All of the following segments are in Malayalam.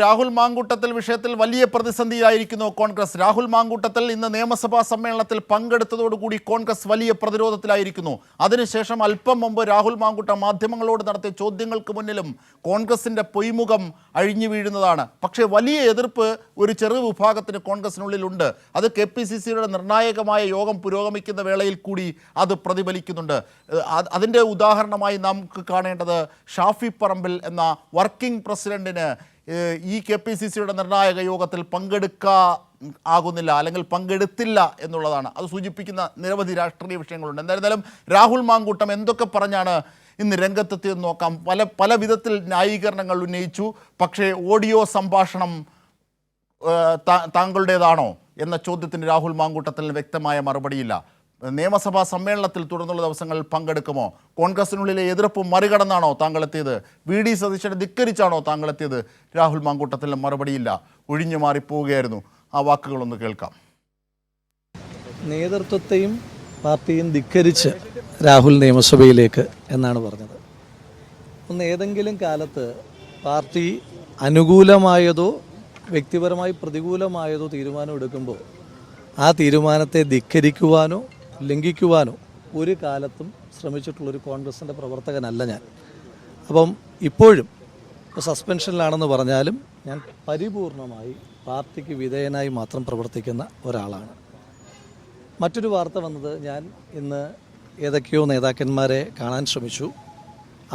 രാഹുൽ മാങ്കൂട്ടത്തിൽ വിഷയത്തിൽ വലിയ പ്രതിസന്ധിയായിരിക്കുന്നു കോൺഗ്രസ്. രാഹുൽ മാങ്കൂട്ടത്തിൽ ഇന്ന് നിയമസഭാ സമ്മേളനത്തിൽ പങ്കെടുത്തതോടുകൂടി കോൺഗ്രസ് വലിയ പ്രതിരോധത്തിലായിരിക്കുന്നു. അതിനുശേഷം അല്പം മുമ്പ് രാഹുൽ മാങ്കൂട്ടം മാധ്യമങ്ങളോട് നടത്തിയ ചോദ്യങ്ങൾക്ക് മുന്നിലും കോൺഗ്രസിൻ്റെ പൊയ്മുഖം അഴിഞ്ഞു വീഴുന്നതാണ്. പക്ഷേ വലിയ എതിർപ്പ് ഒരു ചെറു വിഭാഗത്തിന് കോൺഗ്രസിനുള്ളിലുണ്ട്. അത് KPCCയുടെ നിർണായകമായ യോഗം പുരോഗമിക്കുന്ന വേളയിൽ കൂടി അത് പ്രതിഫലിക്കുന്നുണ്ട്. അതിൻ്റെ ഉദാഹരണമായി നമുക്ക് കാണേണ്ടത് ഷാഫി പറമ്പിൽ എന്ന വർക്കിംഗ് പ്രസിഡന്റിന് ഈ KPCCയുടെ നിർണായക യോഗത്തിൽ ആകുന്നില്ല അല്ലെങ്കിൽ പങ്കെടുത്തില്ല എന്നുള്ളതാണ്. അത് സൂചിപ്പിക്കുന്ന നിരവധി രാഷ്ട്രീയ വിഷയങ്ങളുണ്ട്. എന്തായിരുന്നാലും രാഹുൽ മാങ്കൂട്ടം എന്തൊക്കെ പറഞ്ഞാണ് ഇന്ന് രംഗത്തെത്തിയെന്ന് നോക്കാം. പല വിധത്തിൽ ന്യായീകരണങ്ങൾ ഉന്നയിച്ചു. പക്ഷേ ഓഡിയോ സംഭാഷണം താങ്കളുടേതാണോ എന്ന ചോദ്യത്തിന് രാഹുൽ മാങ്കൂട്ടത്തിന് വ്യക്തമായ മറുപടിയില്ല. നിയമസഭാ സമ്മേളനത്തിൽ തുടർന്നുള്ള ദിവസങ്ങളിൽ പങ്കെടുക്കുമോ? കോൺഗ്രസിനുള്ളിലെ എതിർപ്പ് മറികടന്നാണോ താങ്കളെത്തിയത്? VD സതീശനെ ധിക്കരിച്ചാണോ താങ്കളെത്തിയത്? രാഹുൽ മാങ്കൂട്ടത്തിന് മറുപടിയില്ല, ഒഴിഞ്ഞു മാറിപ്പോവുകയായിരുന്നു. ആ വാക്കുകളൊന്ന് കേൾക്കാം. നേതൃത്വത്തെയും പാർട്ടിയും ധിക്കരിച്ച് രാഹുൽ നിയമസഭയിലേക്ക് എന്നാണ് പറഞ്ഞത്. ഏതെങ്കിലും കാലത്ത് പാർട്ടി അനുകൂലമായതോ വ്യക്തിപരമായി പ്രതികൂലമായതോ തീരുമാനം എടുക്കുമ്പോൾ ആ തീരുമാനത്തെ ധിക്കരിക്കുവാനോ ലംഘിക്കുവാനോ ഒരു കാലത്തും ശ്രമിച്ചിട്ടുള്ളൊരു കോൺഗ്രസിൻ്റെ പ്രവർത്തകനല്ല ഞാൻ. അപ്പം ഇപ്പോഴും സസ്പെൻഷനിലാണെന്ന് പറഞ്ഞാലും ഞാൻ പരിപൂർണമായി പാർട്ടിക്ക് വിധേയനായി മാത്രം പ്രവർത്തിക്കുന്ന ഒരാളാണ്. മറ്റൊരു വാർത്ത വന്നത്, ഞാൻ ഇന്ന് ഏതൊക്കെയോ നേതാക്കന്മാരെ കാണാൻ ശ്രമിച്ചു,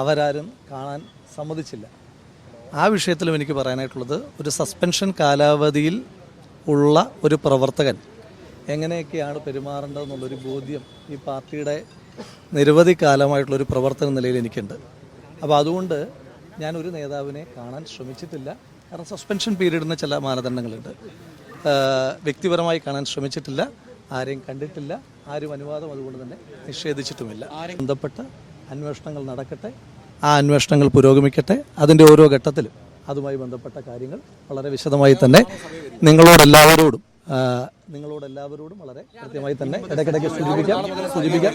അവരാരും കാണാൻ സമ്മതിച്ചില്ല. ആ വിഷയത്തിലും എനിക്ക് പറയാനായിട്ടുള്ളത്, ഒരു സസ്പെൻഷൻ കാലാവധിയിൽ ഉള്ള ഒരു പ്രവർത്തകൻ എങ്ങനെയൊക്കെയാണ് പെരുമാറേണ്ടതെന്നുള്ളൊരു ബോധ്യം ഈ പാർട്ടിയുടെ നിരവധി കാലമായിട്ടുള്ളൊരു പ്രവർത്തന നിലയിൽ എനിക്കുണ്ട്. അപ്പോൾ അതുകൊണ്ട് ഞാനൊരു നേതാവിനെ കാണാൻ ശ്രമിച്ചിട്ടില്ല. കാരണം സസ്പെൻഷൻ പീരീഡിന് ചില മാനദണ്ഡങ്ങളുണ്ട്. വ്യക്തിപരമായി കാണാൻ ശ്രമിച്ചിട്ടില്ല, ആരെയും കണ്ടിട്ടില്ല, ആരും അനുവാദം അതുകൊണ്ട് തന്നെ നിഷേധിച്ചിട്ടുമില്ല. ബന്ധപ്പെട്ട അന്വേഷണങ്ങൾ നടക്കട്ടെ, ആ അന്വേഷണങ്ങൾ പുരോഗമിക്കട്ടെ. അതിൻ്റെ ഓരോ ഘട്ടത്തിലും അതുമായി ബന്ധപ്പെട്ട കാര്യങ്ങൾ വളരെ വിശദമായി തന്നെ നിങ്ങളോടെല്ലാവരോടും വളരെ കൃത്യമായി തന്നെ ഇടയ്ക്കിടയ്ക്ക് സൂചിപ്പിക്കാം.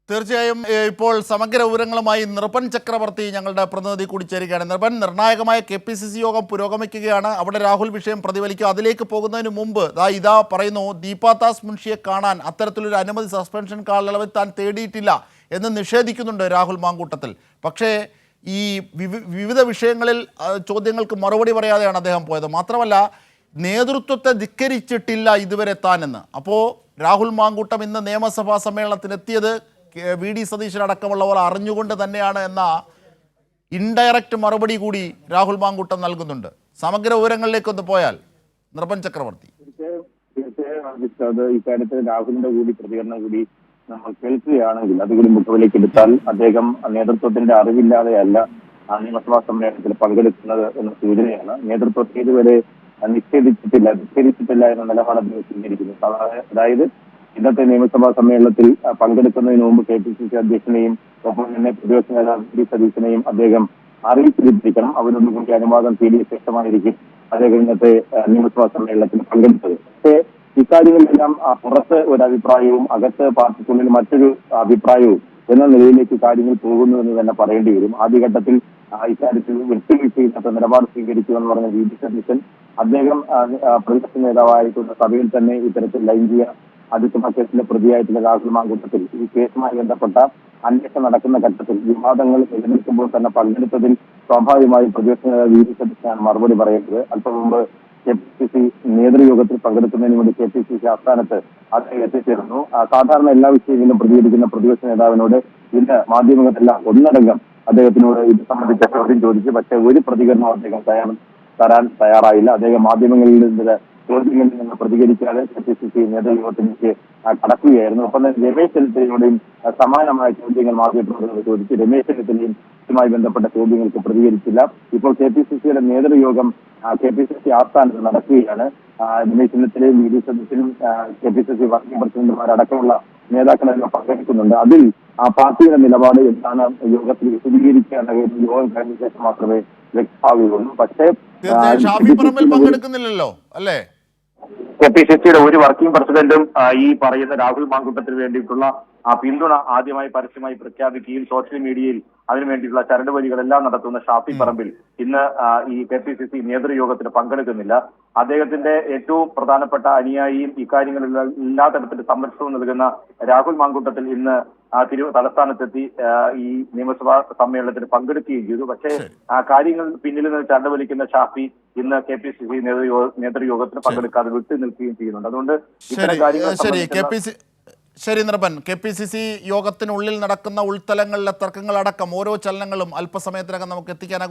തീർച്ചയായും ഇപ്പോൾ സമഗ്ര വിവരങ്ങളുമായി നിർഭൻ ചക്രവർത്തി ഞങ്ങളുടെ പ്രതിനിധി കൂടി ചേരുകയാണ്. നിർഭൻ, നിർണായകമായ KPCC യോഗം പുരോഗമിക്കുകയാണ്. അവിടെ രാഹുൽ വിഷയം പ്രതിഫലിക്കുക. അതിലേക്ക് പോകുന്നതിന് മുമ്പ് ഇതാ പറയുന്നു, ദീപാദാസ് മുൻഷിയെ കാണാൻ അത്തരത്തിലൊരു അനുമതി സസ്പെൻഷൻ കാലയളവിൽ താൻ തേടിയിട്ടില്ല എന്ന് നിഷേധിക്കുന്നുണ്ട് രാഹുൽ മാങ്കൂട്ടത്തിൽ. പക്ഷേ ഈ വിവിധ വിഷയങ്ങളിൽ ചോദ്യങ്ങൾക്ക് മറുപടി പറയാതെയാണ് അദ്ദേഹം പോയത്. മാത്രമല്ല, നേതൃത്വത്തെ ധിക്കരിച്ചിട്ടില്ല ഇതുവരെ താനെന്ന്. അപ്പോൾ രാഹുൽ മാങ്കൂട്ടം ഇന്ന് നിയമസഭാ സമ്മേളനത്തിനെത്തിയത് VD സതീശനടക്കമുള്ളവർ അറിഞ്ഞുകൊണ്ട് തന്നെയാണ് എന്ന ഇൻഡയറക്റ്റ് മറുപടി കൂടി രാഹുൽ മാങ്കൂട്ടം നൽകുന്നുണ്ട്. സമഗ്ര വിവരങ്ങളിലേക്കൊന്ന് പോയാൽ നിർഭൻ ചക്രവർത്തി. തീർച്ചയായും ഇക്കാര്യത്തിൽ രാഹുലിന്റെ കൂടി പ്രതികരണം കൂടി നമ്മൾ കേൾക്കുകയാണെങ്കിൽ അതുകൂടി മുഖവിലേക്ക് എടുത്താൽ, അദ്ദേഹം നേതൃത്വത്തിന്റെ അറിവില്ലാതെയല്ല നിയമസഭാ സമ്മേളനത്തിൽ പങ്കെടുക്കുന്നത് എന്ന സൂചനയാണ്. നേതൃത്വത്തെ ഇതുവരെ ധിക്കരിച്ചിട്ടില്ല എന്ന നിലപാട് അദ്ദേഹം സ്വീകരിക്കുന്നു. അതായത് ഇന്നത്തെ നിയമസഭാ സമ്മേളനത്തിൽ പങ്കെടുക്കുന്നതിന് മുമ്പ് KPCC അധ്യക്ഷനെയും ഒപ്പം തന്നെ പ്രതിപക്ഷ നേതാവ് VD സതീശനെയും അദ്ദേഹം അറിയിച്ചിരിക്കണം. അവരോട് കൂടി അനുവാദം തേടിയ ശേഷമായിരിക്കും അദ്ദേഹം ഇന്നത്തെ നിയമസഭാ സമ്മേളനത്തിൽ പങ്കെടുത്തത്. പക്ഷേ ഇക്കാര്യങ്ങളിലെല്ലാം പുറത്ത് ഒരു അഭിപ്രായവും അകത്ത് പാർട്ടിക്കുള്ളിൽ മറ്റൊരു അഭിപ്രായവും എന്ന നിലയിലേക്ക് കാര്യങ്ങൾ പോകുന്നു എന്ന് തന്നെ പറയേണ്ടി വരും. ആദ്യഘട്ടത്തിൽ ഇക്കാര്യത്തിൽ വിട്ടുവീഴ്ചയില്ലാത്ത നിലപാട് സ്വീകരിക്കുമെന്ന് പറഞ്ഞ VD സതീശൻ അദ്ദേഹം പ്രതിപക്ഷ നേതാവായിട്ടുള്ള സഭയിൽ തന്നെ ഇത്തരത്തിൽ ലൈംഗിക അതിക്രമ കേസിലെ പ്രതിയായിട്ടുള്ള രാഹുൽ മാങ്കൂട്ടത്തിൽ ഈ കേസുമായി ബന്ധപ്പെട്ട അന്വേഷണം നടക്കുന്ന ഘട്ടത്തിൽ വിവാദങ്ങൾ നിലനിൽക്കുമ്പോൾ തന്നെ പങ്കെടുത്തതിൽ സ്വാഭാവികമായും പ്രതിപക്ഷ നേതാവ് VD സതീശനാണ് മറുപടി പറയേണ്ടത്. അല്പം മുമ്പ് KPCC നേതൃയോഗത്തിൽ പങ്കെടുക്കുന്നതിന് വേണ്ടി KPCC ആസ്ഥാനത്ത് അദ്ദേഹം എത്തിച്ചേർന്നു. സാധാരണ എല്ലാ വിഷയങ്ങളിലും പ്രതികരിക്കുന്ന പ്രതിപക്ഷ നേതാവിനോട് ഇന്ന് മാധ്യമങ്ങളെല്ലാം ഒന്നടങ്കം അദ്ദേഹത്തിനോട് ഇത് സംബന്ധിച്ച ചോദ്യം ചോദിച്ചു. പക്ഷേ ഒരു പ്രതികരണം അദ്ദേഹം തരാൻ തയ്യാറായില്ല. അദ്ദേഹം മാധ്യമങ്ങളിൽ നിന്ന് ചോദ്യങ്ങളിൽ നിന്ന് പ്രതികരിക്കാതെ KPCC നേതൃയോഗത്തിലേക്ക് കടക്കുകയായിരുന്നു. ഒപ്പം തന്നെ രമേശ് ചെന്നിത്തലയോടെയും സമാനമായ ചോദ്യങ്ങൾ മാധ്യമപ്രവർത്തകർ ചോദിച്ചു. രമേശ് ചെന്നിത്തലയും ഇതുമായി ബന്ധപ്പെട്ട ചോദ്യങ്ങൾക്ക് പ്രതികരിച്ചില്ല. ഇപ്പോൾ KPCCയുടെ നേതൃയോഗം KPCC ആസ്ഥാനത്ത് നടക്കുകയാണ്. രമേശ് ചെന്നിത്തലയും VD സതീശനും KPCC വർക്കിംഗ് പ്രസിഡന്റുമാരടക്കമുള്ള നേതാക്കളെല്ലാം പങ്കെടുക്കുന്നുണ്ട്. അതിൽ പാർട്ടിയുടെ നിലപാട് എന്താണ് യോഗത്തിൽ വിശദീകരിക്കുക എന്ന യോഗം കഴിഞ്ഞ ശേഷം മാത്രമേ വ്യക്തമാവുകയുള്ളൂ. പക്ഷേ ഷാഫി പറമ്പിൽ പങ്കെടുക്കുന്നില്ലല്ലോ അല്ലേ? KPCCയുടെ ഒരു വർക്കിംഗ് പ്രസിഡന്റും ഈ പറയുന്ന രാഹുൽ മാങ്കൂട്ടത്തിന് വേണ്ടിയിട്ടുള്ള പിന്തുണ ആദ്യമായി പരസ്യമായി പ്രഖ്യാപിക്കുകയും സോഷ്യൽ മീഡിയയിൽ അതിനു വേണ്ടിയിട്ടുള്ള ചരടുവലികളെല്ലാം നടത്തുന്ന ഷാഫി പറമ്പിൽ ഇന്ന് ഈ KPCC നേതൃയോഗത്തിന് പങ്കെടുക്കുന്നില്ല. അദ്ദേഹത്തിന്റെ ഏറ്റവും പ്രധാനപ്പെട്ട അനുയായിയും ഇക്കാര്യങ്ങളിൽ എല്ലാ തരത്തിലും സംരക്ഷണവും നൽകുന്ന രാഹുൽ മാങ്കൂട്ടത്തിൽ ഇന്ന് തലസ്ഥാനത്തെത്തി ഈ നിയമസഭാ സമ്മേളനത്തിൽ പങ്കെടുക്കുകയും ചെയ്തു. പക്ഷേ കാര്യങ്ങൾ പിന്നിൽ നിന്ന് ചരടുവലിക്കുന്ന ഷാഫി ഇന്ന് KPCC നേതൃയോഗത്തിന് പങ്കെടുക്കാതെ വിട്ടു നിൽക്കുകയും ചെയ്യുന്നുണ്ട്. അതുകൊണ്ട് ഇത്തരം കാര്യങ്ങൾ ശരി നിർഭൻ, KPCC യോഗത്തിനുള്ളിൽ നടക്കുന്ന ഉൾത്തലങ്ങളിലെ തർക്കങ്ങളടക്കം ഓരോ ചലനങ്ങളും അല്പസമയത്തിനകം നമുക്ക് എത്തിക്കാനാകും.